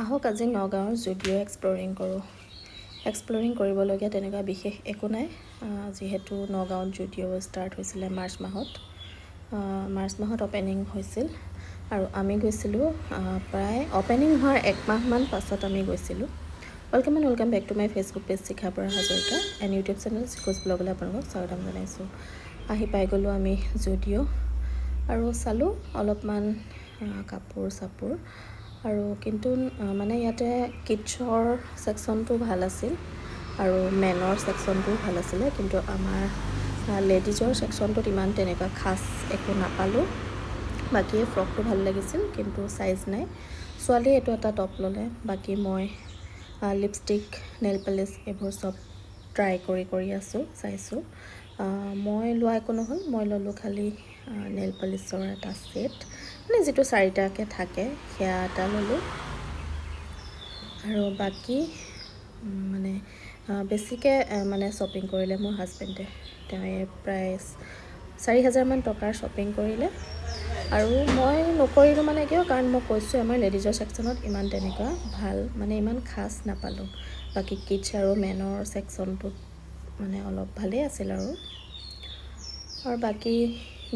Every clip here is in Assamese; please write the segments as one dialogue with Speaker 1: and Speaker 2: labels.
Speaker 1: আহক আজি নগাঁৱৰ জুডিঅ' এক্সপ্ল'ৰিং কৰিবলগীয়া তেনেকুৱা বিশেষ একো নাই, যিহেতু নগাঁৱত জুডিঅ' ষ্টাৰ্ট হৈছিলে মাৰ্চ মাহত অপেনিং হৈছিল আৰু আমি গৈছিলোঁ প্ৰায় অপেনিং হোৱাৰ একমাহমান পাছত আমি গৈছিলোঁ। Welcome back to my Facebook page Shikha Bora Hazarika and YouTube channel চিকুজ ব্লগলৈ আপোনালোকক স্বাগতম জনাইছোঁ। আহি পাই গ'লোঁ আমি জুডিঅ' আৰু চালোঁ অলপমান কাপোৰ চাপোৰ আৰু কিন্তু মানে ইয়াতে কিডছৰ ছেকশ্যনটো ভাল আছিল আৰু মেনৰ ছেকশ্যনটোও ভাল আছিলে, কিন্তু আমাৰ লেডিজৰ ছেকশ্যনটোত ইমান তেনেকুৱা খাচ একো নাপালোঁ। বাকী ফ্ৰকটো ভাল লাগিছিল কিন্তু চাইজ নাই। ছোৱালীয়ে এইটো এটা টপ ল'লে, বাকী মই লিপষ্টিক নেইল পালিছ এইবোৰ চব ট্ৰাই কৰি আছোঁ, চাইছোঁ। মই লোৱা একো নহ'ল, মই ল'লোঁ খালি নেইল পালিছৰ এটা ছেট, মানে যিটো 4টাকৈ থাকে সেয়া এটা ল'লোঁ। আৰু বাকী মানে বেছিকৈ মানে শ্বপিং কৰিলে মোৰ হাজবেণ্ডে, তেওঁ প্ৰায় 4,000মান টকাৰ শ্বপিং কৰিলে আৰু মই নকৰিলোঁ মানে কিয়, কাৰণ মই কৈছোঁ আমাৰ লেডিজৰ ছেকশ্যনত ইমান তেনেকুৱা ভাল মানে ইমান খাচ নাপালোঁ। বাকী কিডছ আৰু মেনৰ ছেকশ্যনটোত মানে অলপ ভালেই আছিল আৰু বাকী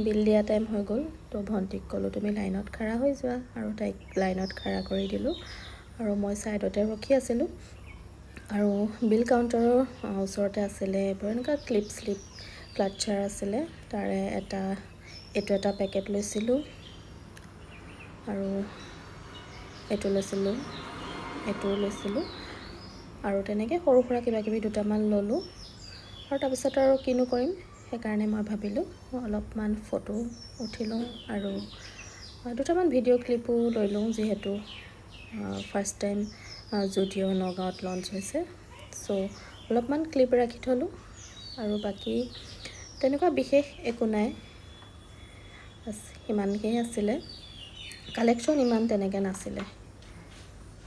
Speaker 1: বিল দিয়া টাইম হৈ গ'ল, তো ভণ্টিক ক'লোঁ তুমি লাইনত খাৰা হৈ যোৱা, আৰু তাইক লাইনত খাৰা কৰি দিলোঁ আৰু মই ছাইডতে ৰখি আছিলোঁ। আৰু বিল কাউণ্টাৰৰ ওচৰতে আছিলে এইবোৰ এনেকুৱা ক্লিপ ক্লাটচাৰ আছিলে, তাৰে এইটো এটা পেকেট লৈছিলোঁ আৰু এইটোও লৈছিলোঁ আৰু তেনেকৈ সৰু সুৰা কিবাকিবি দুটামান ল'লোঁ। আৰু তাৰপিছত আৰু কিনো কৰিম, সেইকাৰণে মই ভাবিলোঁ অলপমান ফটো উঠি লওঁ আৰু দুটামান ভিডিঅ' ক্লিপো লৈ লওঁ, যিহেতু ফাৰ্ষ্ট টাইম জুডিঅ' নগাঁৱত লঞ্চ হৈছে। চ' অলপমান ক্লিপ ৰাখি থ'লোঁ আৰু বাকী তেনেকুৱা বিশেষ একো নাই, সিমানকেই আছিলে। কালেকশ্যন ইমান তেনেকৈ নাছিলে।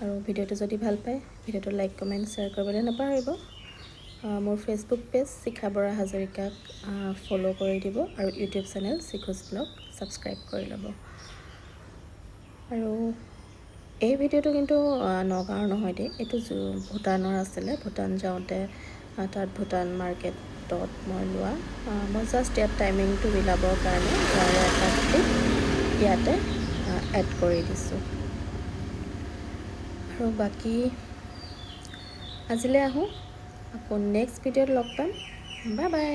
Speaker 1: আৰু ভিডিঅ'টো যদি ভাল পায় ভিডিঅ'টো লাইক কমেণ্ট শ্বেয়াৰ কৰিবলৈ নাপাহৰিব। মোৰ ফেচবুক পেজ শিখা বৰা হাজৰিকাক ফ'ল' কৰি দিব আৰু ইউটিউব চেনেল চিকুজ ব্লগ ছাবস্ক্ৰাইব কৰি ল'ব। আৰু এই ভিডিঅ'টো কিন্তু নগাঁৱৰ নহয় দেই, এইটো ভূটানৰ আছিলে। ভূটান যাওঁতে তাত ভূটান মাৰ্কেটত মই লোৱা, মই জাষ্ট ইয়াত টাইমিংটো মিলাবৰ কাৰণে ইয়াৰে এটা ক্লিপ ইয়াতে এড কৰি দিছোঁ। আৰু বাকী আজিলৈ আহোঁ, আকৌ নেক্সট ভিডিঅ'ত লগ পাম। Bye bye.